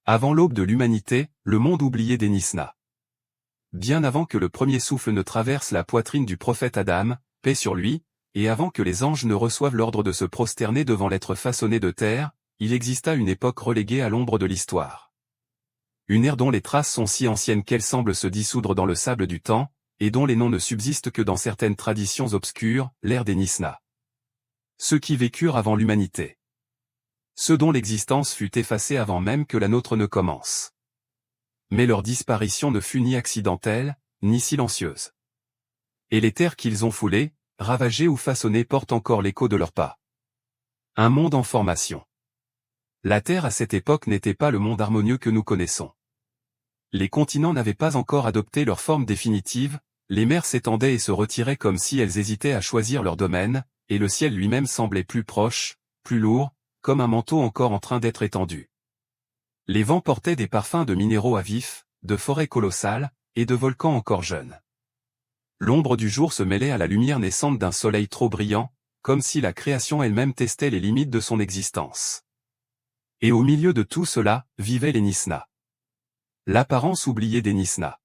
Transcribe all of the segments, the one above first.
Avant l'aube de l'humanité, le monde oublié des Nisna. Bien avant que le premier souffle ne traverse la poitrine du prophète Adam, paix sur lui, et avant que les anges ne reçoivent l'ordre de se prosterner devant l'être façonné de terre, il exista une époque reléguée à l'ombre de l'histoire. Une ère dont les traces sont si anciennes qu'elles semblent se dissoudre dans le sable du temps, et dont les noms ne subsistent que dans certaines traditions obscures, l'ère des Nisna. Ceux qui vécurent avant l'humanité. Ceux dont l'existence fut effacée avant même que la nôtre ne commence. Mais leur disparition ne fut ni accidentelle, ni silencieuse. Et les terres qu'ils ont foulées, ravagées ou façonnées portent encore l'écho de leurs pas. Un monde en formation. La Terre à cette époque n'était pas le monde harmonieux que nous connaissons. Les continents n'avaient pas encore adopté leur forme définitive, les mers s'étendaient et se retiraient comme si elles hésitaient à choisir leur domaine, et le ciel lui-même semblait plus proche, plus lourd, comme un manteau encore en train d'être étendu. Les vents portaient des parfums de minéraux à vif, de forêts colossales, et de volcans encore jeunes. L'ombre du jour se mêlait à la lumière naissante d'un soleil trop brillant, comme si la création elle-même testait les limites de son existence. Et au milieu de tout cela, vivaient les Nisna. L'apparence oubliée des Nisna.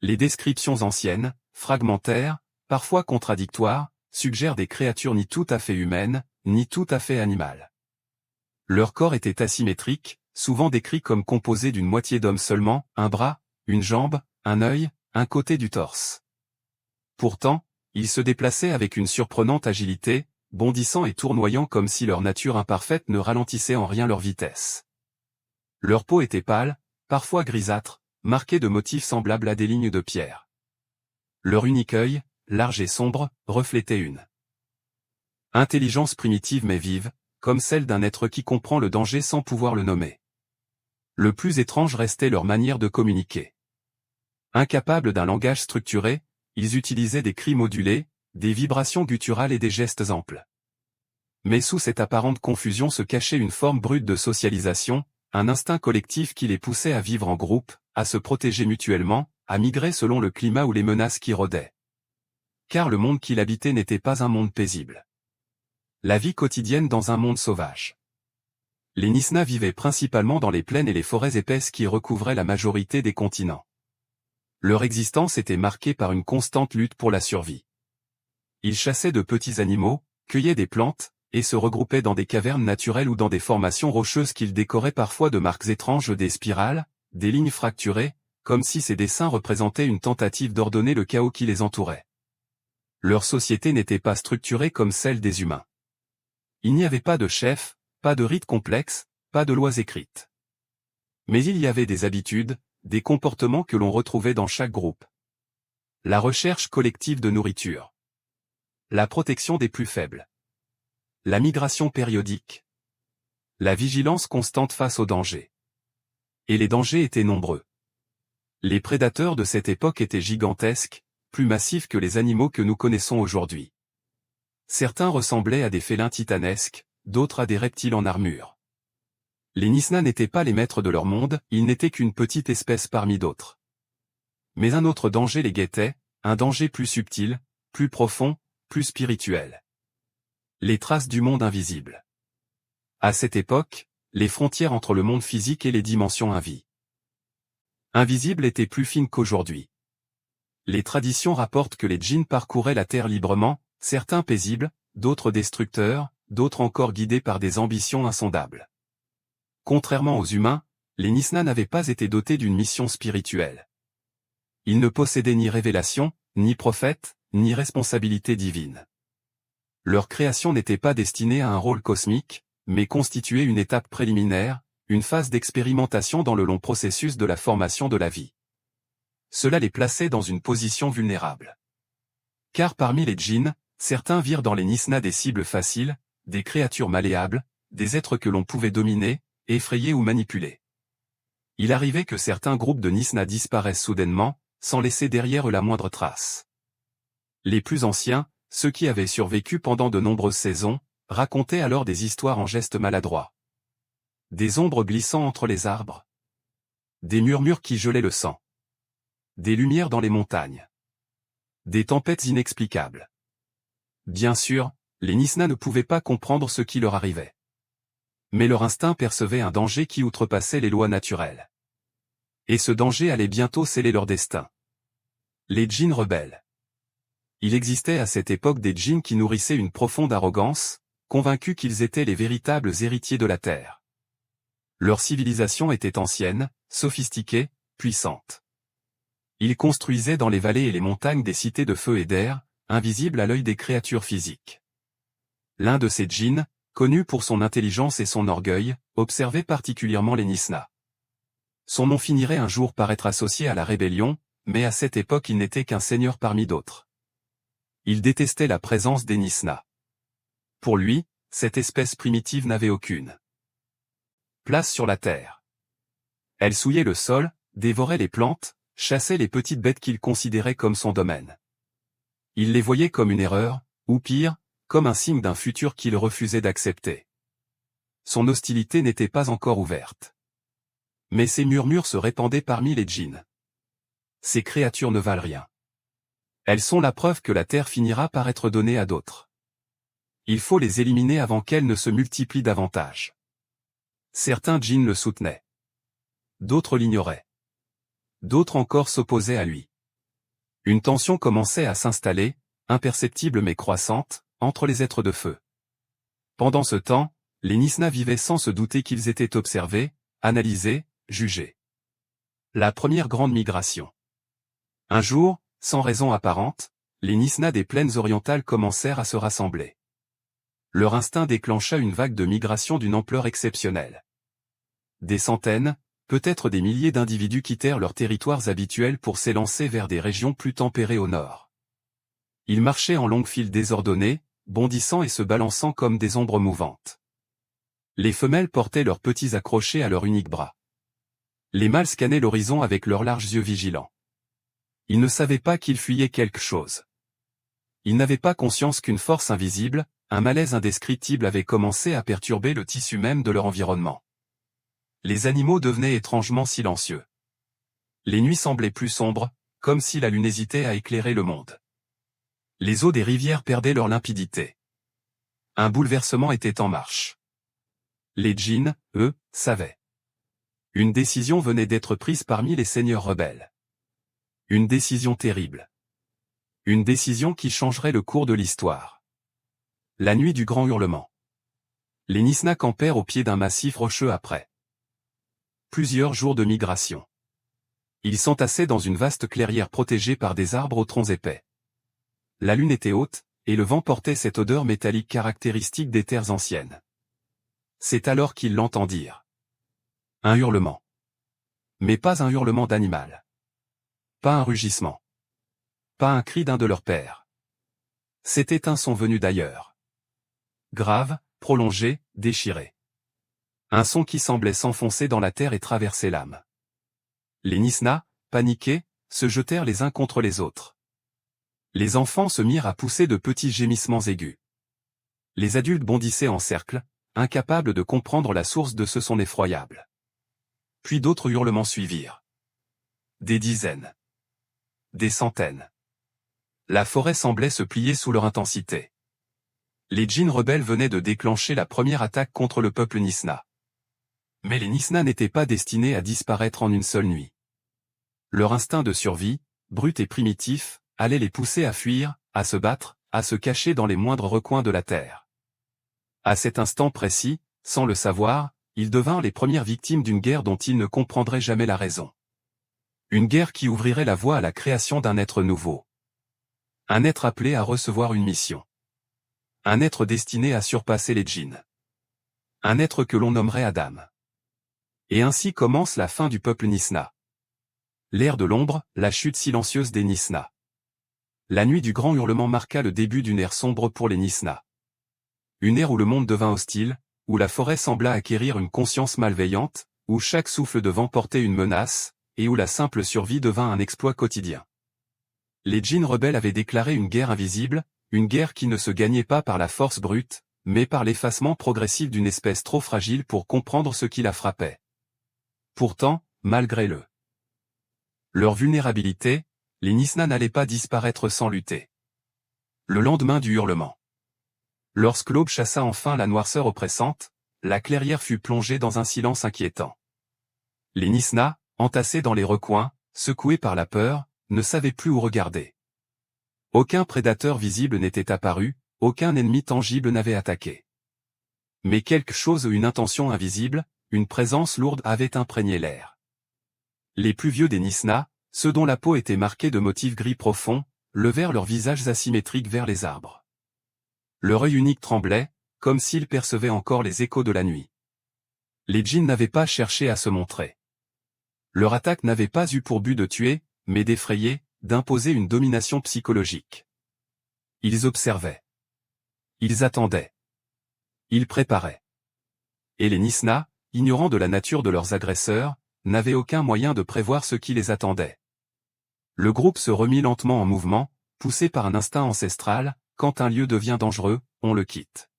Les descriptions anciennes, fragmentaires, parfois contradictoires, suggèrent des créatures ni tout à fait humaines, ni tout à fait animales. Leur corps était asymétrique, souvent décrit comme composé d'une moitié d'homme seulement, un bras, une jambe, un œil, un côté du torse. Pourtant, ils se déplaçaient avec une surprenante agilité, bondissant et tournoyant comme si leur nature imparfaite ne ralentissait en rien leur vitesse. Leur peau était pâle, parfois grisâtre, marquée de motifs semblables à des lignes de pierre. Leur unique œil, large et sombre, reflétait une intelligence primitive mais vive, comme celle d'un être qui comprend le danger sans pouvoir le nommer. Le plus étrange restait leur manière de communiquer. Incapables d'un langage structuré, ils utilisaient des cris modulés, des vibrations gutturales et des gestes amples. Mais sous cette apparente confusion se cachait une forme brute de socialisation, un instinct collectif qui les poussait à vivre en groupe, à se protéger mutuellement, à migrer selon le climat ou les menaces qui rôdaient. Car le monde qu'il habitait n'était pas un monde paisible. La vie quotidienne dans un monde sauvage. Les Nisna vivaient principalement dans les plaines et les forêts épaisses qui recouvraient la majorité des continents. Leur existence était marquée par une constante lutte pour la survie. Ils chassaient de petits animaux, cueillaient des plantes, et se regroupaient dans des cavernes naturelles ou dans des formations rocheuses qu'ils décoraient parfois de marques étranges, des spirales, des lignes fracturées, comme si ces dessins représentaient une tentative d'ordonner le chaos qui les entourait. Leur société n'était pas structurée comme celle des humains. Il n'y avait pas de chef, pas de rites complexes, pas de lois écrites. Mais il y avait des habitudes, des comportements que l'on retrouvait dans chaque groupe. La recherche collective de nourriture. La protection des plus faibles. La migration périodique. La vigilance constante face aux dangers. Et les dangers étaient nombreux. Les prédateurs de cette époque étaient gigantesques, plus massifs que les animaux que nous connaissons aujourd'hui. Certains ressemblaient à des félins titanesques, d'autres à des reptiles en armure. Les Nisna n'étaient pas les maîtres de leur monde, ils n'étaient qu'une petite espèce parmi d'autres. Mais un autre danger les guettait, un danger plus subtil, plus profond, plus spirituel. Les traces du monde invisible. À cette époque, les frontières entre le monde physique et les dimensions invisibles étaient plus fines qu'aujourd'hui. Les traditions rapportent que les djinns parcouraient la terre librement, certains paisibles, d'autres destructeurs, d'autres encore guidés par des ambitions insondables. Contrairement aux humains, les Nisna n'avaient pas été dotés d'une mission spirituelle. Ils ne possédaient ni révélation, ni prophète, ni responsabilité divine. Leur création n'était pas destinée à un rôle cosmique, mais constituait une étape préliminaire, une phase d'expérimentation dans le long processus de la formation de la vie. Cela les plaçait dans une position vulnérable. Car parmi les djinns, certains virent dans les Nisna des cibles faciles, des créatures malléables, des êtres que l'on pouvait dominer, effrayer ou manipuler. Il arrivait que certains groupes de Nisna disparaissent soudainement, sans laisser derrière eux la moindre trace. Les plus anciens, ceux qui avaient survécu pendant de nombreuses saisons, racontaient alors des histoires en gestes maladroits. Des ombres glissant entre les arbres. Des murmures qui gelaient le sang. Des lumières dans les montagnes. Des tempêtes inexplicables. Bien sûr, les Nisna ne pouvaient pas comprendre ce qui leur arrivait. Mais leur instinct percevait un danger qui outrepassait les lois naturelles. Et ce danger allait bientôt sceller leur destin. Les djinns rebelles. Il existait à cette époque des djinns qui nourrissaient une profonde arrogance, convaincus qu'ils étaient les véritables héritiers de la Terre. Leur civilisation était ancienne, sophistiquée, puissante. Ils construisaient dans les vallées et les montagnes des cités de feu et d'air, invisibles à l'œil des créatures physiques. L'un de ces djinns, connu pour son intelligence et son orgueil, observait particulièrement les Nisnas. Son nom finirait un jour par être associé à la rébellion, mais à cette époque il n'était qu'un seigneur parmi d'autres. Il détestait la présence des Nisnas. Pour lui, cette espèce primitive n'avait aucune place sur la terre. Elle souillait le sol, dévorait les plantes, chassait les petites bêtes qu'il considérait comme son domaine. Il les voyait comme une erreur, ou pire, comme un signe d'un futur qu'il refusait d'accepter. Son hostilité n'était pas encore ouverte. Mais ces murmures se répandaient parmi les djinns. Ces créatures ne valent rien. Elles sont la preuve que la terre finira par être donnée à d'autres. Il faut les éliminer avant qu'elles ne se multiplient davantage. Certains djinns le soutenaient. D'autres l'ignoraient. D'autres encore s'opposaient à lui. Une tension commençait à s'installer, imperceptible mais croissante, entre les êtres de feu. Pendant ce temps, les Nisnas vivaient sans se douter qu'ils étaient observés, analysés, jugés. La première grande migration. Un jour, sans raison apparente, les Nisnas des plaines orientales commencèrent à se rassembler. Leur instinct déclencha une vague de migration d'une ampleur exceptionnelle. Des centaines, peut-être des milliers d'individus quittèrent leurs territoires habituels pour s'élancer vers des régions plus tempérées au nord. Ils marchaient en longues files désordonnées, bondissant et se balançant comme des ombres mouvantes. Les femelles portaient leurs petits accrochés à leur unique bras. Les mâles scannaient l'horizon avec leurs larges yeux vigilants. Ils ne savaient pas qu'ils fuyaient quelque chose. Ils n'avaient pas conscience qu'une force invisible, un malaise indescriptible avait commencé à perturber le tissu même de leur environnement. Les animaux devenaient étrangement silencieux. Les nuits semblaient plus sombres, comme si la lune hésitait à éclairer le monde. Les eaux des rivières perdaient leur limpidité. Un bouleversement était en marche. Les djinns, eux, savaient. Une décision venait d'être prise parmi les seigneurs rebelles. Une décision terrible. Une décision qui changerait le cours de l'histoire. La nuit du grand hurlement. Les Nisnas campèrent au pied d'un massif rocheux après plusieurs jours de migration. Ils s'entassaient dans une vaste clairière protégée par des arbres aux troncs épais. La lune était haute, et le vent portait cette odeur métallique caractéristique des terres anciennes. C'est alors qu'ils l'entendirent. Un hurlement. Mais pas un hurlement d'animal. Pas un rugissement. Pas un cri d'un de leurs pères. C'était un son venu d'ailleurs. Grave, prolongé, déchiré. Un son qui semblait s'enfoncer dans la terre et traverser l'âme. Les Nisnas, paniqués, se jetèrent les uns contre les autres. Les enfants se mirent à pousser de petits gémissements aigus. Les adultes bondissaient en cercle, incapables de comprendre la source de ce son effroyable. Puis d'autres hurlements suivirent. Des dizaines. Des centaines. La forêt semblait se plier sous leur intensité. Les djinns rebelles venaient de déclencher la première attaque contre le peuple Nisna. Mais les Nisnas n'étaient pas destinés à disparaître en une seule nuit. Leur instinct de survie, brut et primitif, allait les pousser à fuir, à se battre, à se cacher dans les moindres recoins de la terre. À cet instant précis, sans le savoir, ils devinrent les premières victimes d'une guerre dont ils ne comprendraient jamais la raison. Une guerre qui ouvrirait la voie à la création d'un être nouveau. Un être appelé à recevoir une mission. Un être destiné à surpasser les djinns. Un être que l'on nommerait Adam. Et ainsi commence la fin du peuple Nisna. L'ère de l'ombre, la chute silencieuse des Nisnas. La nuit du grand hurlement marqua le début d'une ère sombre pour les Nisnas. Une ère où le monde devint hostile, où la forêt sembla acquérir une conscience malveillante, où chaque souffle de vent portait une menace, et où la simple survie devint un exploit quotidien. Les djinns rebelles avaient déclaré une guerre invisible, une guerre qui ne se gagnait pas par la force brute, mais par l'effacement progressif d'une espèce trop fragile pour comprendre ce qui la frappait. Pourtant, malgré leur vulnérabilité, les Nisnas n'allaient pas disparaître sans lutter. Le lendemain du hurlement. Lorsque l'aube chassa enfin la noirceur oppressante, la clairière fut plongée dans un silence inquiétant. Les Nisna, entassés dans les recoins, secoués par la peur, ne savaient plus où regarder. Aucun prédateur visible n'était apparu, aucun ennemi tangible n'avait attaqué. Mais quelque chose ou une intention invisible, une présence lourde avait imprégné l'air. Les plus vieux des Nisna, ceux dont la peau était marquée de motifs gris profonds, levèrent leurs visages asymétriques vers les arbres. Leur œil unique tremblait, comme s'ils percevaient encore les échos de la nuit. Les djinns n'avaient pas cherché à se montrer. Leur attaque n'avait pas eu pour but de tuer, mais d'effrayer, d'imposer une domination psychologique. Ils observaient. Ils attendaient. Ils préparaient. Et les Nisna, ignorant de la nature de leurs agresseurs, n'avaient aucun moyen de prévoir ce qui les attendait. Le groupe se remit lentement en mouvement, poussé par un instinct ancestral, quand un lieu devient dangereux, on le quitte.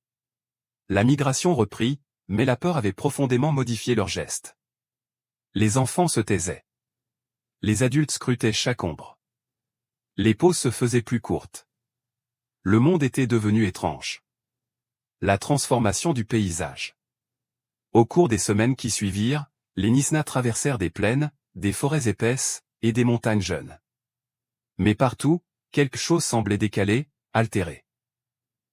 La migration reprit, mais la peur avait profondément modifié leurs gestes. Les enfants se taisaient. Les adultes scrutaient chaque ombre. Les pauses se faisaient plus courtes. Le monde était devenu étrange. La transformation du paysage. Au cours des semaines qui suivirent, les Nisna traversèrent des plaines, des forêts épaisses, et des montagnes jeunes. Mais partout, quelque chose semblait décalé, altéré.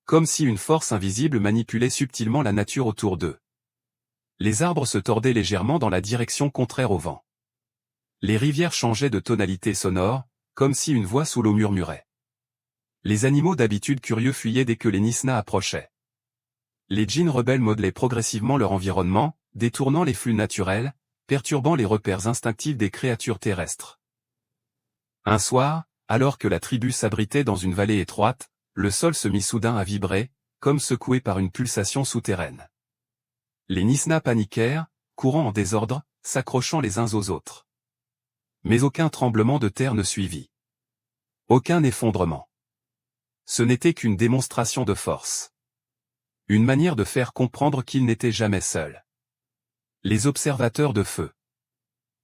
Comme si une force invisible manipulait subtilement la nature autour d'eux. Les arbres se tordaient légèrement dans la direction contraire au vent. Les rivières changeaient de tonalité sonore, comme si une voix sous l'eau murmurait. Les animaux d'habitude curieux fuyaient dès que les Nisna approchaient. Les djinns rebelles modelaient progressivement leur environnement, détournant les flux naturels, perturbant les repères instinctifs des créatures terrestres. Un soir, alors que la tribu s'abritait dans une vallée étroite, le sol se mit soudain à vibrer, comme secoué par une pulsation souterraine. Les Nisna paniquèrent, courant en désordre, s'accrochant les uns aux autres. Mais aucun tremblement de terre ne suivit. Aucun effondrement. Ce n'était qu'une démonstration de force. Une manière de faire comprendre qu'ils n'étaient jamais seuls. Les observateurs de feu.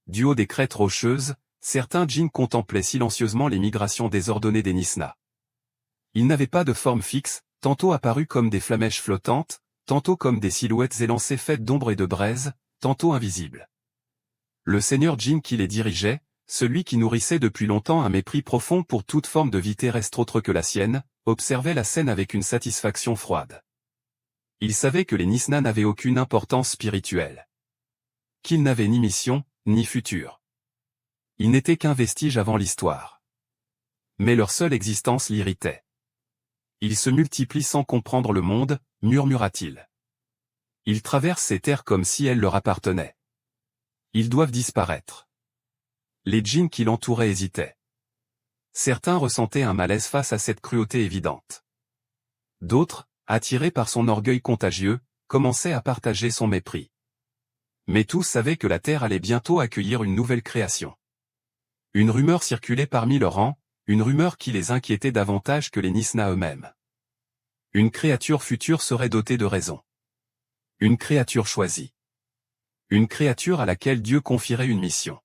Du haut des crêtes rocheuses, certains djinns contemplaient silencieusement les migrations désordonnées des Nisna. Ils n'avaient pas de forme fixe, tantôt apparus comme des flamèches flottantes, tantôt comme des silhouettes élancées faites d'ombre et de braise, tantôt invisibles. Le seigneur djinn qui les dirigeait, celui qui nourrissait depuis longtemps un mépris profond pour toute forme de vie terrestre autre que la sienne, observait la scène avec une satisfaction froide. Il savait que les Nisna n'avaient aucune importance spirituelle. Qu'ils n'avaient ni mission, ni futur. Ils n'étaient qu'un vestige avant l'histoire. Mais leur seule existence l'irritait. Ils se multiplient sans comprendre le monde, murmura-t-il. Ils traversent ces terres comme si elles leur appartenaient. Ils doivent disparaître. Les djinns qui l'entouraient hésitaient. Certains ressentaient un malaise face à cette cruauté évidente. D'autres, attirés par son orgueil contagieux, commençaient à partager son mépris. Mais tous savaient que la terre allait bientôt accueillir une nouvelle création. Une rumeur circulait parmi leurs rangs, une rumeur qui les inquiétait davantage que les Nisna eux-mêmes. Une créature future serait dotée de raison. Une créature choisie. Une créature à laquelle Dieu confierait une mission.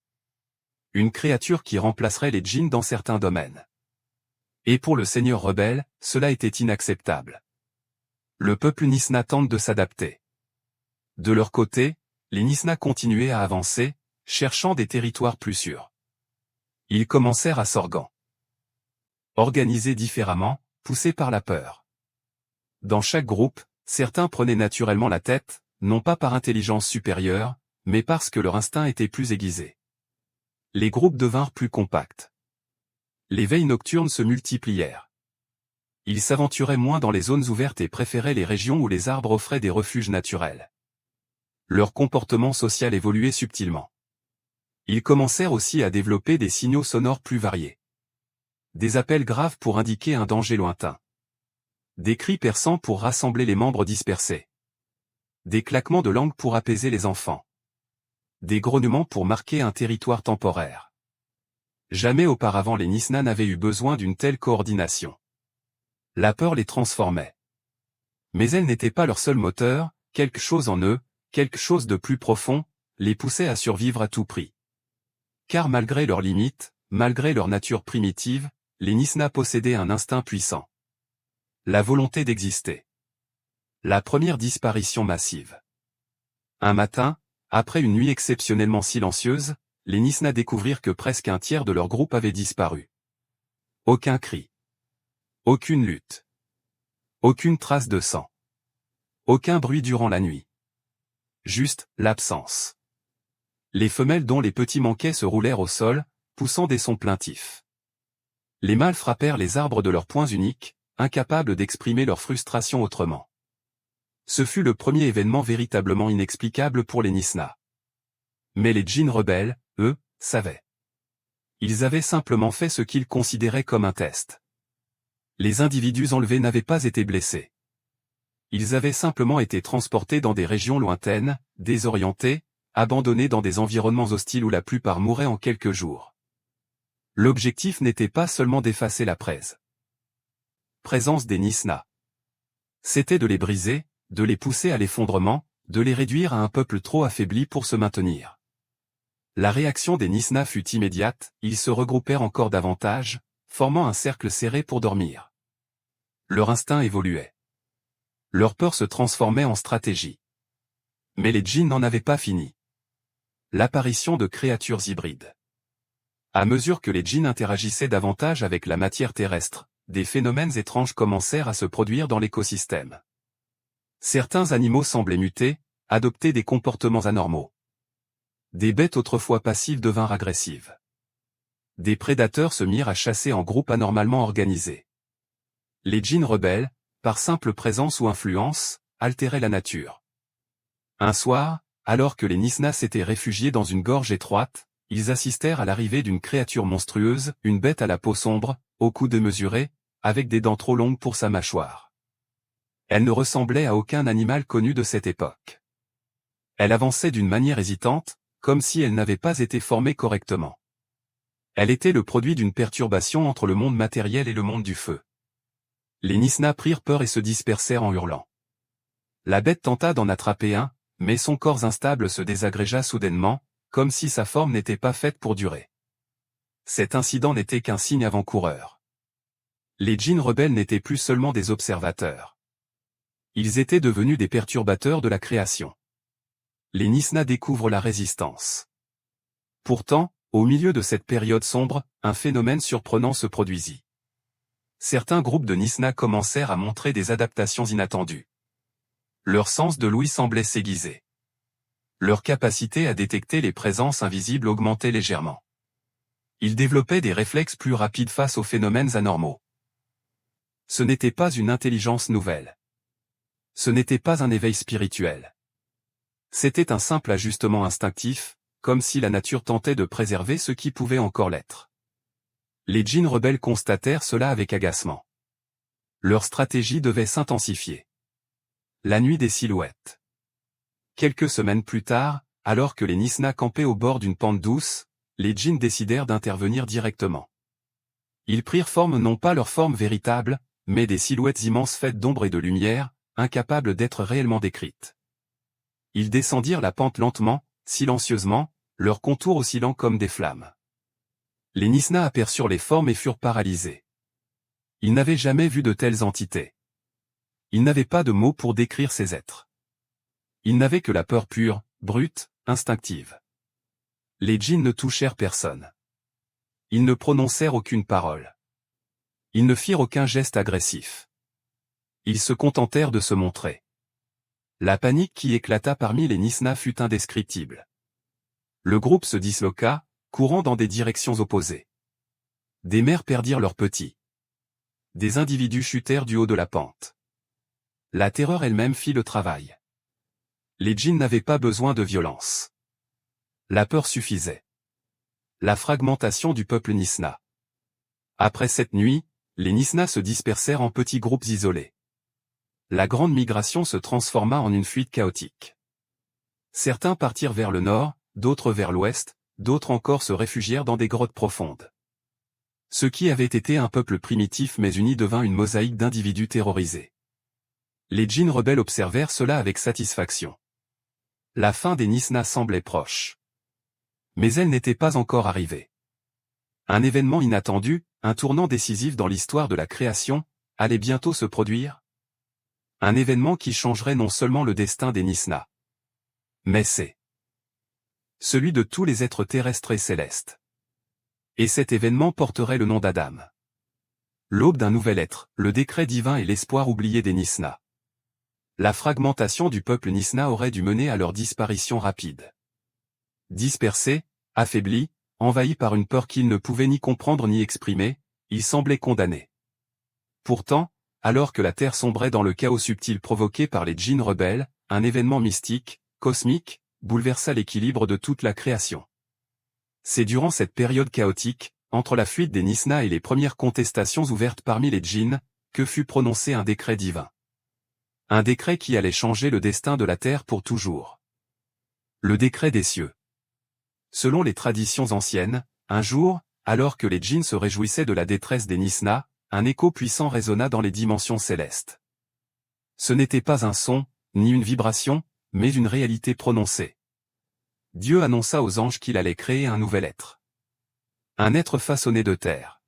Une créature qui remplacerait les djinns dans certains domaines. Et pour le seigneur rebelle, cela était inacceptable. Le peuple Nisna tente de s'adapter. De leur côté, les Nisna continuaient à avancer, cherchant des territoires plus sûrs. Ils commencèrent à Sorgan. Organisés différemment, poussés par la peur. Dans chaque groupe, certains prenaient naturellement la tête, non pas par intelligence supérieure, mais parce que leur instinct était plus aiguisé. Les groupes devinrent plus compacts. Les veilles nocturnes se multiplièrent. Ils s'aventuraient moins dans les zones ouvertes et préféraient les régions où les arbres offraient des refuges naturels. Leur comportement social évoluait subtilement. Ils commencèrent aussi à développer des signaux sonores plus variés. Des appels graves pour indiquer un danger lointain. Des cris perçants pour rassembler les membres dispersés. Des claquements de langue pour apaiser les enfants. Des grognements pour marquer un territoire temporaire. Jamais auparavant les Nisna n'avaient eu besoin d'une telle coordination. La peur les transformait. Mais elle n'était pas leur seul moteur, quelque chose en eux, quelque chose de plus profond, les poussait à survivre à tout prix. Car malgré leurs limites, malgré leur nature primitive, les Nisna possédaient un instinct puissant. La volonté d'exister. La première disparition massive. Un matin, après une nuit exceptionnellement silencieuse, les Nisna découvrirent que presque un tiers de leur groupe avait disparu. Aucun cri. Aucune lutte. Aucune trace de sang. Aucun bruit durant la nuit. Juste, l'absence. Les femelles dont les petits manquaient se roulèrent au sol, poussant des sons plaintifs. Les mâles frappèrent les arbres de leurs poings uniques, incapables d'exprimer leur frustration autrement. Ce fut le premier événement véritablement inexplicable pour les Nisna. Mais les djinns rebelles, eux, savaient. Ils avaient simplement fait ce qu'ils considéraient comme un test. Les individus enlevés n'avaient pas été blessés. Ils avaient simplement été transportés dans des régions lointaines, désorientés, abandonnés dans des environnements hostiles où la plupart mouraient en quelques jours. L'objectif n'était pas seulement d'effacer la présence des Nisna. C'était de les briser, de les pousser à l'effondrement, de les réduire à un peuple trop affaibli pour se maintenir. La réaction des Nisna fut immédiate, ils se regroupèrent encore davantage, formant un cercle serré pour dormir. Leur instinct évoluait. Leur peur se transformait en stratégie. Mais les djinns n'en avaient pas fini. L'apparition de créatures hybrides. À mesure que les djinns interagissaient davantage avec la matière terrestre, des phénomènes étranges commencèrent à se produire dans l'écosystème. Certains animaux semblaient muter, adopter des comportements anormaux. Des bêtes autrefois passives devinrent agressives. Des prédateurs se mirent à chasser en groupes anormalement organisés. Les djinns rebelles, par simple présence ou influence, altéraient la nature. Un soir, alors que les Nisna s'étaient réfugiés dans une gorge étroite, ils assistèrent à l'arrivée d'une créature monstrueuse, une bête à la peau sombre, au cou démesuré, avec des dents trop longues pour sa mâchoire. Elle ne ressemblait à aucun animal connu de cette époque. Elle avançait d'une manière hésitante, comme si elle n'avait pas été formée correctement. Elle était le produit d'une perturbation entre le monde matériel et le monde du feu. Les Nisna prirent peur et se dispersèrent en hurlant. La bête tenta d'en attraper un, mais son corps instable se désagrégea soudainement, comme si sa forme n'était pas faite pour durer. Cet incident n'était qu'un signe avant-coureur. Les djinns rebelles n'étaient plus seulement des observateurs. Ils étaient devenus des perturbateurs de la création. Les Nisna découvrent la résistance. Pourtant, au milieu de cette période sombre, un phénomène surprenant se produisit. Certains groupes de Nisna commencèrent à montrer des adaptations inattendues. Leur sens de l'ouïe semblait s'aiguiser. Leur capacité à détecter les présences invisibles augmentait légèrement. Ils développaient des réflexes plus rapides face aux phénomènes anormaux. Ce n'était pas une intelligence nouvelle. Ce n'était pas un éveil spirituel. C'était un simple ajustement instinctif, comme si la nature tentait de préserver ce qui pouvait encore l'être. Les djinns rebelles constatèrent cela avec agacement. Leur stratégie devait s'intensifier. La nuit des silhouettes. Quelques semaines plus tard, alors que les Nisna campaient au bord d'une pente douce, les djinns décidèrent d'intervenir directement. Ils prirent forme non pas leur forme véritable, mais des silhouettes immenses faites d'ombre et de lumière, incapables d'être réellement décrites. Ils descendirent la pente lentement, silencieusement, leurs contours oscillant comme des flammes. Les Nisna aperçurent les formes et furent paralysés. Ils n'avaient jamais vu de telles entités. Ils n'avaient pas de mots pour décrire ces êtres. Ils n'avaient que la peur pure, brute, instinctive. Les djinns ne touchèrent personne. Ils ne prononcèrent aucune parole. Ils ne firent aucun geste agressif. Ils se contentèrent de se montrer. La panique qui éclata parmi les Nisna fut indescriptible. Le groupe se disloqua, courant dans des directions opposées. Des mères perdirent leurs petits. Des individus chutèrent du haut de la pente. La terreur elle-même fit le travail. Les djinns n'avaient pas besoin de violence. La peur suffisait. La fragmentation du peuple Nisna. Après cette nuit, les Nisna se dispersèrent en petits groupes isolés. La grande migration se transforma en une fuite chaotique. Certains partirent vers le nord, d'autres vers l'ouest, d'autres encore se réfugièrent dans des grottes profondes. Ce qui avait été un peuple primitif mais uni devint une mosaïque d'individus terrorisés. Les djinns rebelles observèrent cela avec satisfaction. La fin des Nisna semblait proche. Mais elle n'était pas encore arrivée. Un événement inattendu, un tournant décisif dans l'histoire de la création, allait bientôt se produire. Un événement qui changerait non seulement le destin des Nisna, mais c'est celui de tous les êtres terrestres et célestes. Et cet événement porterait le nom d'Adam. L'aube d'un nouvel être, le décret divin et l'espoir oublié des Nisna. La fragmentation du peuple Nisna aurait dû mener à leur disparition rapide. Dispersés, affaiblis, envahis par une peur qu'ils ne pouvaient ni comprendre ni exprimer, ils semblaient condamnés. Pourtant, alors que la Terre sombrait dans le chaos subtil provoqué par les djinns rebelles, un événement mystique, cosmique, bouleversa l'équilibre de toute la création. C'est durant cette période chaotique, entre la fuite des Nisna et les premières contestations ouvertes parmi les djinns, que fut prononcé un décret divin. Un décret qui allait changer le destin de la Terre pour toujours. Le décret des cieux. Selon les traditions anciennes, un jour, alors que les djinns se réjouissaient de la détresse des Nisna, un écho puissant résonna dans les dimensions célestes. Ce n'était pas un son, ni une vibration, mais une réalité prononcée. Dieu annonça aux anges qu'il allait créer un nouvel être. Un être façonné de terre.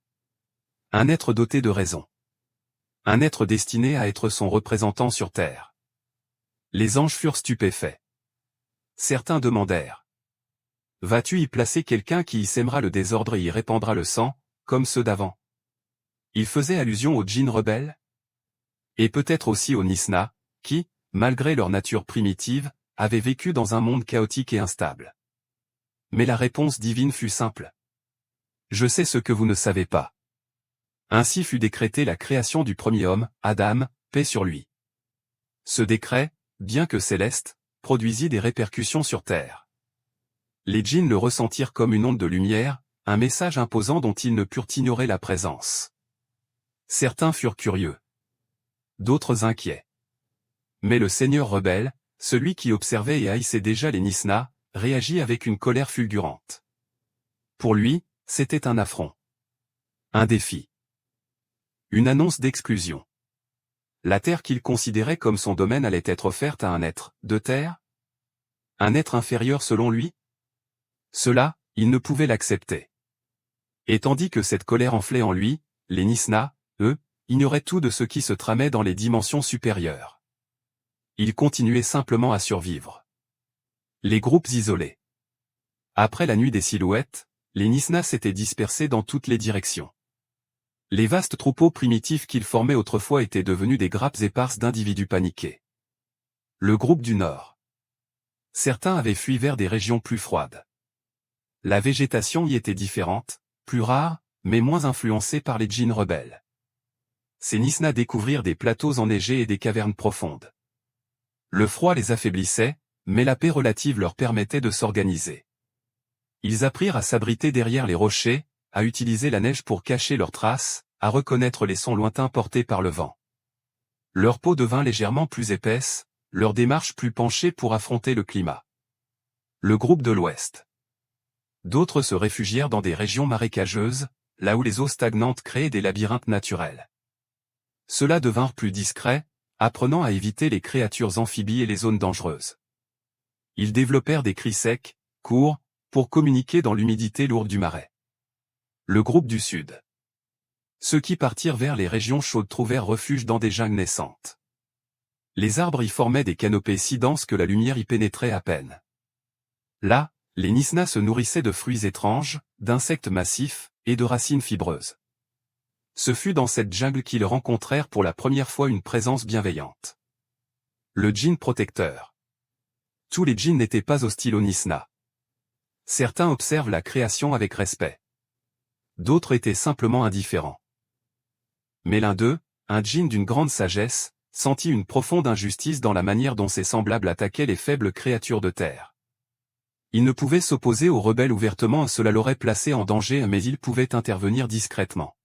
Un être doté de raison. Un être destiné à être son représentant sur terre. Les anges furent stupéfaits. Certains demandèrent: vas-tu y placer quelqu'un qui y sèmera le désordre et y répandra le sang, comme ceux d'avant? Il faisait allusion aux djinns rebelles? Et peut-être aussi aux Nisna, qui, malgré leur nature primitive, avaient vécu dans un monde chaotique et instable. Mais la réponse divine fut simple. Je sais ce que vous ne savez pas. Ainsi fut décrétée la création du premier homme, Adam, paix sur lui. Ce décret, bien que céleste, produisit des répercussions sur terre. Les djinns le ressentirent comme une onde de lumière, un message imposant dont ils ne purent ignorer la présence. Certains furent curieux. D'autres inquiets. Mais le Seigneur rebelle, celui qui observait et haïssait déjà les Nisna, réagit avec une colère fulgurante. Pour lui, c'était un affront. Un défi. Une annonce d'exclusion. La terre qu'il considérait comme son domaine allait être offerte à un être de terre? Un être inférieur selon lui? Cela, il ne pouvait l'accepter. Et tandis que cette colère enflait en lui, les Nisna, eux, ignoraient tout de ce qui se tramait dans les dimensions supérieures. Ils continuaient simplement à survivre. Les groupes isolés. Après la nuit des silhouettes, les Nisna s'étaient dispersés dans toutes les directions. Les vastes troupeaux primitifs qu'ils formaient autrefois étaient devenus des grappes éparses d'individus paniqués. Le groupe du Nord. Certains avaient fui vers des régions plus froides. La végétation y était différente, plus rare, mais moins influencée par les djinns rebelles. Ces Nisna découvrirent des plateaux enneigés et des cavernes profondes. Le froid les affaiblissait, mais la paix relative leur permettait de s'organiser. Ils apprirent à s'abriter derrière les rochers, à utiliser la neige pour cacher leurs traces, à reconnaître les sons lointains portés par le vent. Leur peau devint légèrement plus épaisse, leur démarche plus penchée pour affronter le climat. Le groupe de l'Ouest. D'autres se réfugièrent dans des régions marécageuses, là où les eaux stagnantes créaient des labyrinthes naturels. Ceux-là devinrent plus discrets, apprenant à éviter les créatures amphibies et les zones dangereuses. Ils développèrent des cris secs, courts, pour communiquer dans l'humidité lourde du marais. Le groupe du Sud. Ceux qui partirent vers les régions chaudes trouvèrent refuge dans des jungles naissantes. Les arbres y formaient des canopées si denses que la lumière y pénétrait à peine. Là, les Nisna se nourrissaient de fruits étranges, d'insectes massifs, et de racines fibreuses. Ce fut dans cette jungle qu'ils rencontrèrent pour la première fois une présence bienveillante. Le djinn protecteur. Tous les djinns n'étaient pas hostiles aux Nisna. Certains observent la création avec respect. D'autres étaient simplement indifférents. Mais l'un d'eux, un djinn d'une grande sagesse, sentit une profonde injustice dans la manière dont ses semblables attaquaient les faibles créatures de terre. Il ne pouvait s'opposer aux rebelles ouvertement, cela l'aurait placé en danger, mais il pouvait intervenir discrètement.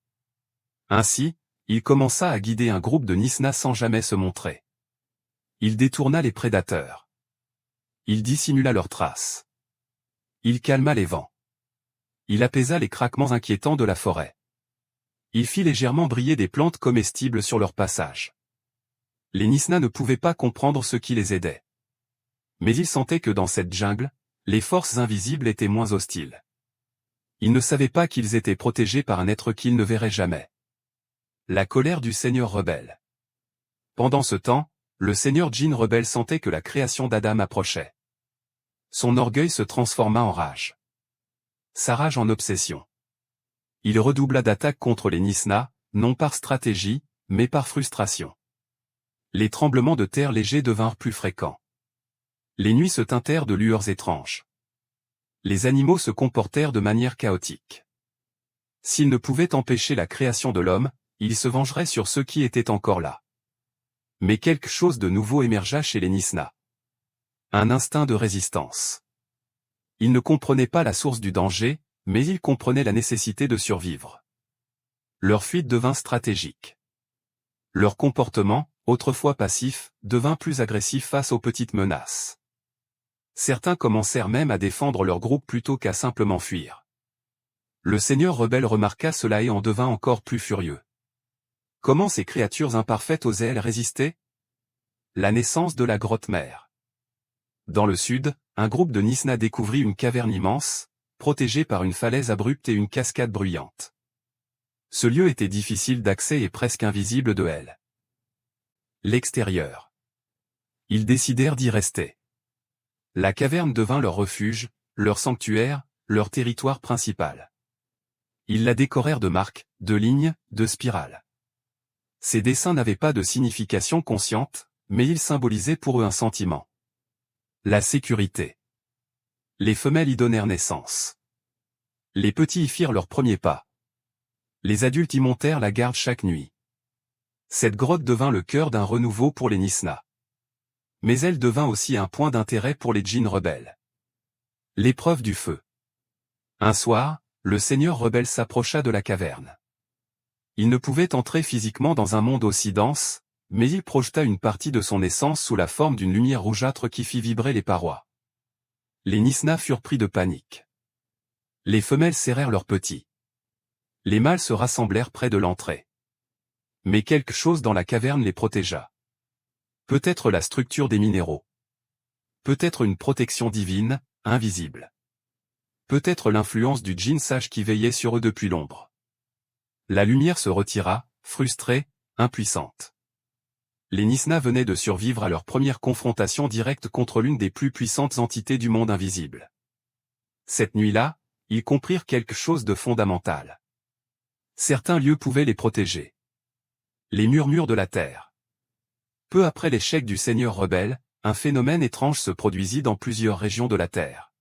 Ainsi, il commença à guider un groupe de Nisna sans jamais se montrer. Il détourna les prédateurs. Il dissimula leurs traces. Il calma les vents. Il apaisa les craquements inquiétants de la forêt. Il fit légèrement briller des plantes comestibles sur leur passage. Les Nisna ne pouvaient pas comprendre ce qui les aidait. Mais ils sentaient que dans cette jungle, les forces invisibles étaient moins hostiles. Ils ne savaient pas qu'ils étaient protégés par un être qu'ils ne verraient jamais. La colère du Seigneur rebelle. Pendant ce temps, le Seigneur djinn rebelle sentait que la création d'Adam approchait. son orgueil se transforma en rage. Sa rage en obsession. Il redoubla d'attaques contre les Nisna, non par stratégie, mais par frustration. Les tremblements de terre légers devinrent plus fréquents. Les nuits se teintèrent de lueurs étranges. Les animaux se comportèrent de manière chaotique. S'ils ne pouvaient empêcher la création de l'homme, ils se vengeraient sur ceux qui étaient encore là. Mais quelque chose de nouveau émergea chez les Nisna. Un instinct de résistance. Ils ne comprenaient pas la source du danger, mais ils comprenaient la nécessité de survivre. Leur fuite devint stratégique. Leur comportement, autrefois passif, devint plus agressif face aux petites menaces. Certains commencèrent même à défendre leur groupe plutôt qu'à simplement fuir. Le seigneur rebelle remarqua cela et en devint encore plus furieux. Comment ces créatures imparfaites osaient-elles résister? La naissance de la grotte mère. Dans le sud, un groupe de Nisna découvrit une caverne immense, protégée par une falaise abrupte et une cascade bruyante. Ce lieu était difficile d'accès et presque invisible de elle. L'extérieur. Ils décidèrent d'y rester. La caverne devint leur refuge, leur sanctuaire, leur territoire principal. Ils la décorèrent de marques, de lignes, de spirales. Ces dessins n'avaient pas de signification consciente, mais ils symbolisaient pour eux un sentiment. La sécurité. Les femelles y donnèrent naissance. Les petits y firent leurs premiers pas. Les adultes y montèrent la garde chaque nuit. Cette grotte devint le cœur d'un renouveau pour les Nisna. Mais elle devint aussi un point d'intérêt pour les djinns rebelles. L'épreuve du feu. Un soir, le seigneur rebelle s'approcha de la caverne. Il ne pouvait entrer physiquement dans un monde aussi dense, mais il projeta une partie de son essence sous la forme d'une lumière rougeâtre qui fit vibrer les parois. Les Nisna furent pris de panique. Les femelles serrèrent leurs petits. Les mâles se rassemblèrent près de l'entrée. Mais quelque chose dans la caverne les protégea. Peut-être la structure des minéraux. Peut-être une protection divine, invisible. Peut-être l'influence du djinn sage qui veillait sur eux depuis l'ombre. La lumière se retira, frustrée, impuissante. Les Nisna venaient de survivre à leur première confrontation directe contre l'une des plus puissantes entités du monde invisible. Cette nuit-là, ils comprirent quelque chose de fondamental. Certains lieux pouvaient les protéger. Les murmures de la terre. Peu après l'échec du seigneur rebelle, un phénomène étrange se produisit dans plusieurs régions de la terre.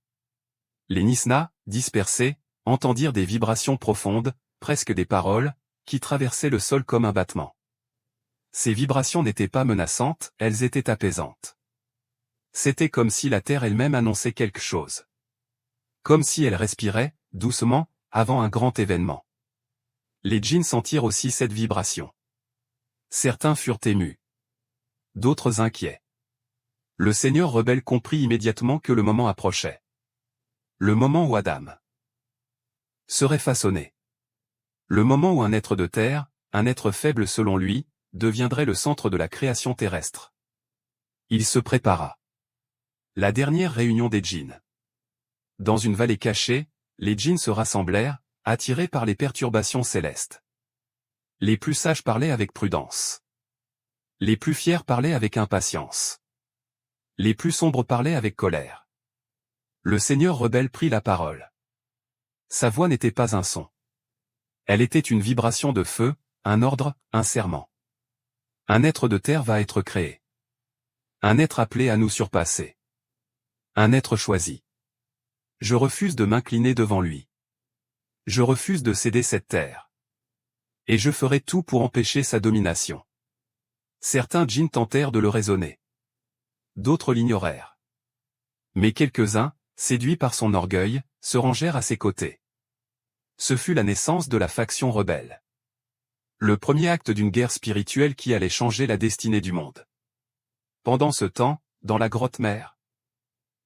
Les Nisna, dispersés, entendirent des vibrations profondes, presque des paroles, qui traversaient le sol comme un battement. Ces vibrations n'étaient pas menaçantes, elles étaient apaisantes. C'était comme si la terre elle-même annonçait quelque chose. Comme si elle respirait, doucement, avant un grand événement. Les djinns sentirent aussi cette vibration. Certains furent émus. D'autres inquiets. Le seigneur rebelle comprit immédiatement que le moment approchait. Le moment où Adam serait façonné. Le moment où un être de terre, un être faible selon lui, deviendrait le centre de la création terrestre. Il se prépara. La dernière réunion des djinns. Dans une vallée cachée, les djinns se rassemblèrent, attirés par les perturbations célestes. Les plus sages parlaient avec prudence. Les plus fiers parlaient avec impatience. Les plus sombres parlaient avec colère. Le seigneur rebelle prit la parole. Sa voix n'était pas un son. Elle était une vibration de feu, un ordre, un serment. Un être de terre va être créé. Un être appelé à nous surpasser. Un être choisi. Je refuse de m'incliner devant lui. Je refuse de céder cette terre. Et je ferai tout pour empêcher sa domination. Certains djinns tentèrent de le raisonner. D'autres l'ignorèrent. Mais quelques-uns, séduits par son orgueil, se rangèrent à ses côtés. Ce fut la naissance de la faction rebelle. Le premier acte d'une guerre spirituelle qui allait changer la destinée du monde. Pendant ce temps, dans la grotte mère,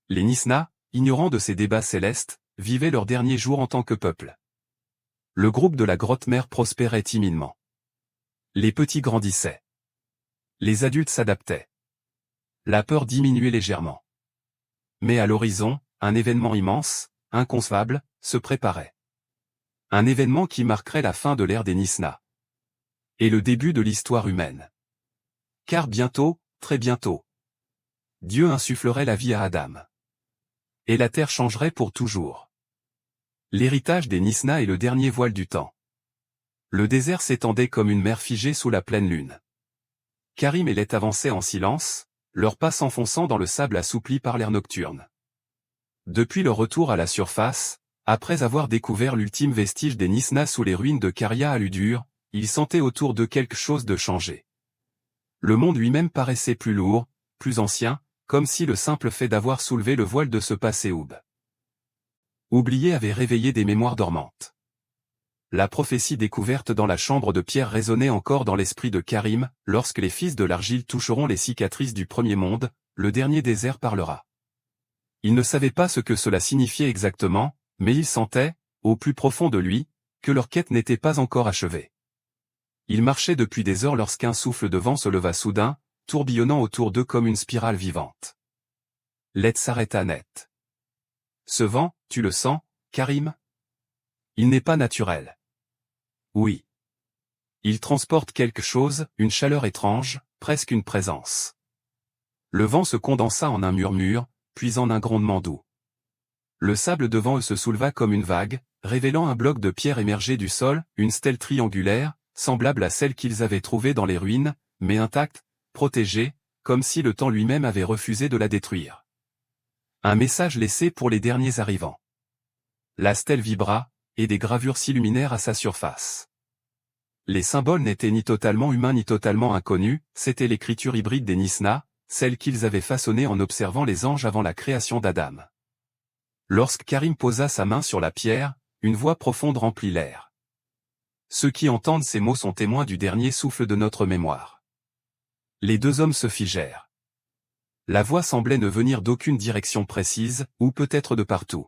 les Nisna, ignorant de ces débats célestes, vivaient leurs derniers jours en tant que peuple. Le groupe de la grotte mère prospérait timidement. Les petits grandissaient. Les adultes s'adaptaient. La peur diminuait légèrement. Mais à l'horizon, un événement immense, inconcevable, se préparait. Un événement qui marquerait la fin de l'ère des Nisna. Et le début de l'histoire humaine. Car bientôt, très bientôt, Dieu insufflerait la vie à Adam. et la terre changerait pour toujours. L'héritage des Nisna est le dernier voile du temps. Le désert s'étendait comme une mer figée sous la pleine lune. Karim et Let avançaient en silence, leurs pas s'enfonçant dans le sable assoupli par l'air nocturne. Depuis leur retour à la surface, après avoir découvert l'ultime vestige des Nisna sous les ruines de Caria à l'Udur, ils sentaient autour d'eux quelque chose de changé. Le monde lui-même paraissait plus lourd, plus ancien, comme si le simple fait d'avoir soulevé le voile de ce passé oublié avait réveillé des mémoires dormantes. La prophétie découverte dans la chambre de pierre résonnait encore dans l'esprit de Karim, lorsque les fils de l'argile toucheront les cicatrices du premier monde, le dernier désert parlera. Il ne savait pas ce que cela signifiait exactement, mais il sentait, au plus profond de lui, que leur quête n'était pas encore achevée. Il marchait depuis des heures lorsqu'un souffle de vent se leva soudain, tourbillonnant autour d'eux comme une spirale vivante. Let s'arrêta net. Ce vent, tu le sens, Karim? Il n'est pas naturel. Oui. Il transporte quelque chose, une chaleur étrange, presque une présence. Le vent se condensa en un murmure, puis en un grondement doux. Le sable devant eux se souleva comme une vague, révélant un bloc de pierre émergé du sol, une stèle triangulaire, semblable à celle qu'ils avaient trouvée dans les ruines, mais intacte, protégée, comme si le temps lui-même avait refusé de la détruire. Un message laissé pour les derniers arrivants. La stèle vibra, et des gravures s'illuminèrent à sa surface. Les symboles n'étaient ni totalement humains ni totalement inconnus, c'était l'écriture hybride des Nisna, celle qu'ils avaient façonnée en observant les anges avant la création d'Adam. Lorsque Karim posa sa main sur la pierre, une voix profonde remplit l'air. Ceux qui entendent ces mots sont témoins du dernier souffle de notre mémoire. Les deux hommes se figèrent. La voix semblait ne venir d'aucune direction précise, ou peut-être de partout.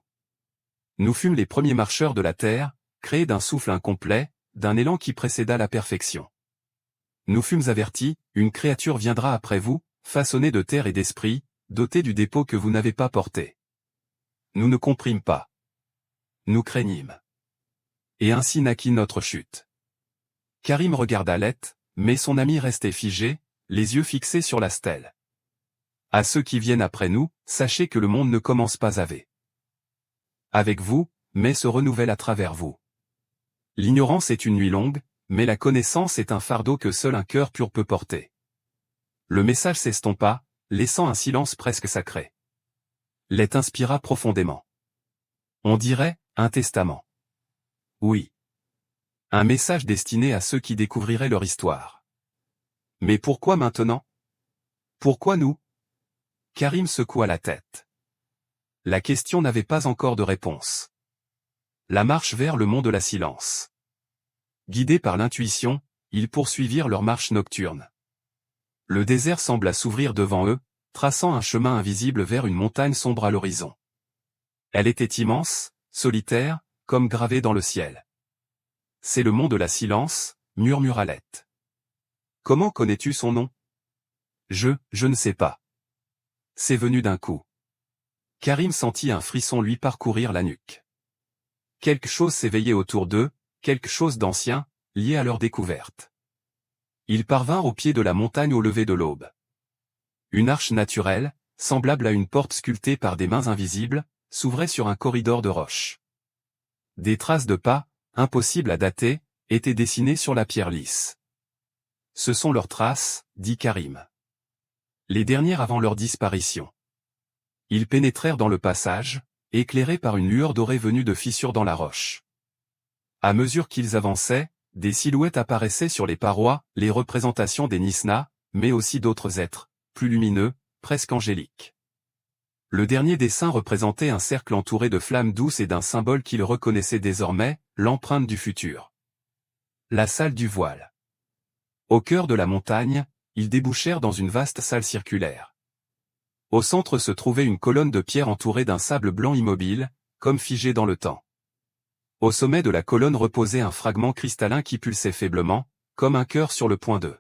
Nous fûmes les premiers marcheurs de la terre, créés d'un souffle incomplet, d'un élan qui précéda la perfection. Nous fûmes avertis, une créature viendra après vous, façonnée de terre et d'esprit, dotée du dépôt que vous n'avez pas porté. Nous ne comprîmes pas. Nous craignîmes. Et ainsi naquit notre chute. Karim regarda Let, mais son ami restait figé, les yeux fixés sur la stèle. À ceux qui viennent après nous, sachez que le monde ne commence pas avec vous, mais se renouvelle à travers vous. L'ignorance est une nuit longue, mais la connaissance est un fardeau que seul un cœur pur peut porter. Le message s'estompa, laissant un silence presque sacré. Let inspira profondément. On dirait, un testament. Oui. Un message destiné à ceux qui découvriraient leur histoire. Mais pourquoi maintenant? Pourquoi nous? Karim secoua la tête. La question n'avait pas encore de réponse. La marche vers le mont de la silence. Guidés par l'intuition, ils poursuivirent leur marche nocturne. Le désert sembla s'ouvrir devant eux, traçant un chemin invisible vers une montagne sombre à l'horizon. Elle était immense, solitaire, comme gravée dans le ciel. C'est le mont de la silence, murmura Let. Comment connais-tu son nom? Je ne sais pas. C'est venu d'un coup. Karim sentit un frisson lui parcourir la nuque. Quelque chose s'éveillait autour d'eux, quelque chose d'ancien, lié à leur découverte. Ils parvinrent au pied de la montagne au lever de l'aube. Une arche naturelle, semblable à une porte sculptée par des mains invisibles, s'ouvrait sur un corridor de roches. Des traces de pas, impossibles à dater, étaient dessinées sur la pierre lisse. Ce sont leurs traces, dit Karim. Les dernières avant leur disparition. Ils pénétrèrent dans le passage, éclairés par une lueur dorée venue de fissures dans la roche. À mesure qu'ils avançaient, des silhouettes apparaissaient sur les parois, les représentations des Nisna, mais aussi d'autres êtres, plus lumineux, presque angéliques. Le dernier dessin représentait un cercle entouré de flammes douces et d'un symbole qu'ils reconnaissaient désormais, l'empreinte du futur. La salle du voile. Au cœur de la montagne, ils débouchèrent dans une vaste salle circulaire. Au centre se trouvait une colonne de pierre entourée d'un sable blanc immobile, comme figé dans le temps. Au sommet de la colonne reposait un fragment cristallin qui pulsait faiblement, comme un cœur sur le point de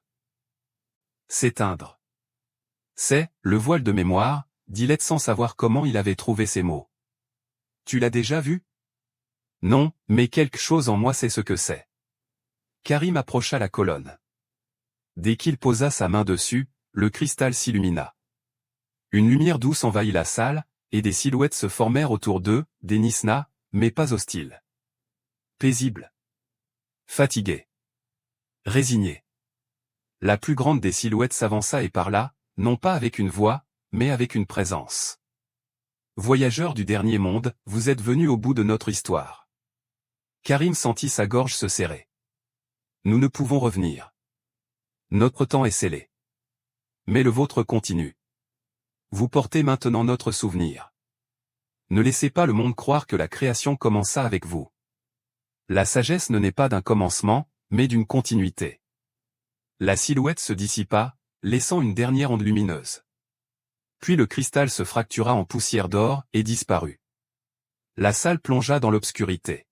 s'éteindre. C'est, le voile de mémoire, dit Let sans savoir comment il avait trouvé ces mots. Tu l'as déjà vu? Non, mais quelque chose en moi sait ce que c'est. Karim approcha la colonne. Dès qu'il posa sa main dessus, le cristal s'illumina. Une lumière douce envahit la salle, et des silhouettes se formèrent autour d'eux, des Nisna, mais pas hostiles. Paisibles. Fatigués. Résignés. La plus grande des silhouettes s'avança et parla, non pas avec une voix, mais avec une présence. Voyageurs du dernier monde, vous êtes venus au bout de notre histoire. Karim sentit sa gorge se serrer. Nous ne pouvons revenir. Notre temps est scellé. Mais le vôtre continue. Vous portez maintenant notre souvenir. Ne laissez pas le monde croire que la création commença avec vous. La sagesse ne naît pas d'un commencement, mais d'une continuité. La silhouette se dissipa, laissant une dernière onde lumineuse. Puis le cristal se fractura en poussière d'or et disparut. La salle plongea dans l'obscurité.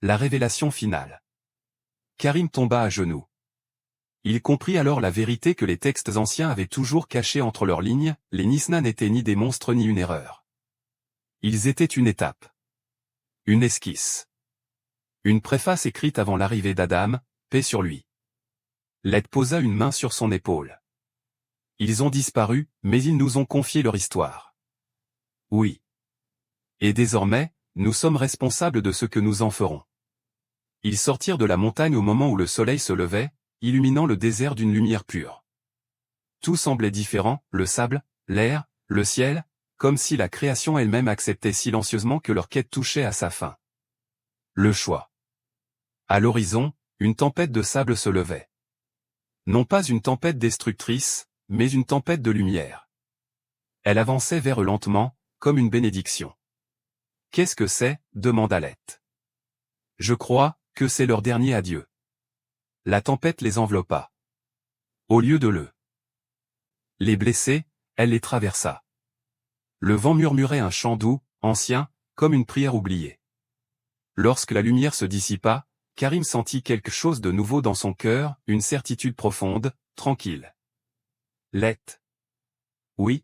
La révélation finale. Karim tomba à genoux. Il comprit alors la vérité que les textes anciens avaient toujours cachée entre leurs lignes, les Nisna n'étaient ni des monstres ni une erreur. Ils étaient une étape. Une esquisse. Une préface écrite avant l'arrivée d'Adam, paix sur lui. Let posa une main sur son épaule. Ils ont disparu, mais ils nous ont confié leur histoire. Oui. Et désormais, nous sommes responsables de ce que nous en ferons. Ils sortirent de la montagne au moment où le soleil se levait, illuminant le désert d'une lumière pure. Tout semblait différent, le sable, l'air, le ciel, comme si la création elle-même acceptait silencieusement que leur quête touchait à sa fin. Le choix. À l'horizon, une tempête de sable se levait. Non pas une tempête destructrice, mais une tempête de lumière. Elle avançait vers eux lentement, comme une bénédiction. « Qu'est-ce que c'est » demanda Let. « Je crois que c'est leur dernier adieu. » La tempête les enveloppa. Au lieu de les blesser, elle les traversa. Le vent murmurait un chant doux, ancien, comme une prière oubliée. Lorsque la lumière se dissipa, Karim sentit quelque chose de nouveau dans son cœur, une certitude profonde, tranquille. Let. Oui.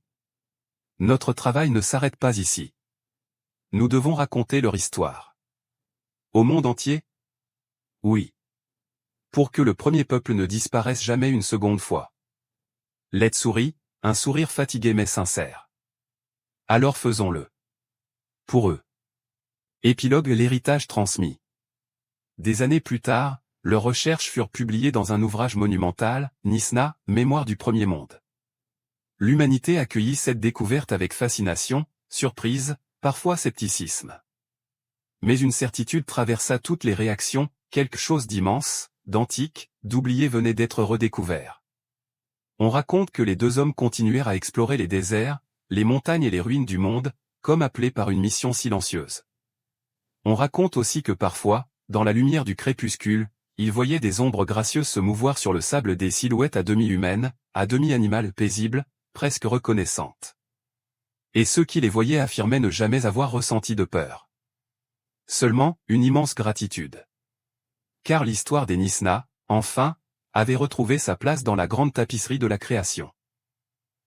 Notre travail ne s'arrête pas ici. Nous devons raconter leur histoire. Au monde entier? Oui. Pour que le premier peuple ne disparaisse jamais une seconde fois. Let sourit, un sourire fatigué mais sincère. Alors faisons-le. Pour eux. Épilogue l'héritage transmis. Des années plus tard, leurs recherches furent publiées dans un ouvrage monumental, Nisna, Mémoire du premier monde. L'humanité accueillit cette découverte avec fascination, surprise, parfois scepticisme. Mais une certitude traversa toutes les réactions, quelque chose d'immense, d'antique, d'oublié venait d'être redécouvert. On raconte que les deux hommes continuèrent à explorer les déserts, les montagnes et les ruines du monde, comme appelés par une mission silencieuse. On raconte aussi que parfois, dans la lumière du crépuscule, ils voyaient des ombres gracieuses se mouvoir sur le sable, des silhouettes à demi humaines, à demi animales paisibles, presque reconnaissantes. Et ceux qui les voyaient affirmaient ne jamais avoir ressenti de peur. Seulement, une immense gratitude. Car l'histoire des Nisna, enfin, avait retrouvé sa place dans la grande tapisserie de la création.